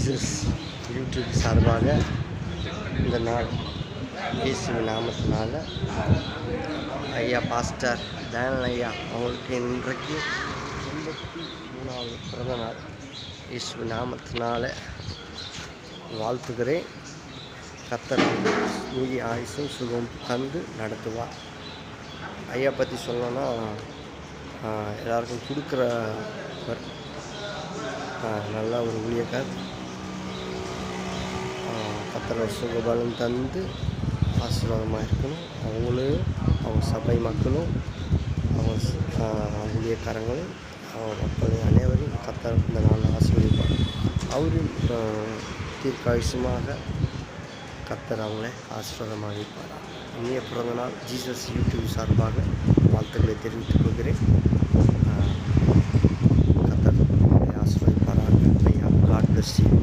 Jesus YouTube சார்பாக இந்த நாள் இயேசுவின் நாமத்தினால ஐயா பாஸ்டர் தயானல் ஐயா அவங்களுக்கு இன்றைக்கு 83வது பிறந்த நாள். இயேசுவின் நாமத்தினால வாழ்த்துகிறேன். கர்த்தர் நீதி ஆயுசும் சுகம் தந்து நடத்துவார். ஐயா பற்றி சொல்லணும்னா எல்லாருக்கும் கொடுக்குறவர், நல்ல ஒரு ஊழியக்கார். கர்த்தர் சுகபலம் தந்து ஆசீர்வாதமாக இருக்கணும். அவங்களும் அவங்க சபை மக்களும் அவங்க ஊழியக்காரங்களும் அவங்க மக்களையும் அனைவரையும் கர்த்தர் இந்த நாளில் ஆசீர்வதிப்பார். அவரும் தீர்க்காயுஷமாக கர்த்தர் அவங்களை ஆசீர்வாதமாக இருப்பார். இனிய பிறந்த நாள் ஜீசஸ் யூடியூப் சார்பாக வாழ்த்துக்களை தெரிவித்துக் கொள்கிறேன். கர்த்தர் ஆசீர்வதிப்பாராக. ஐயா, காட் பிளஸ் யூ.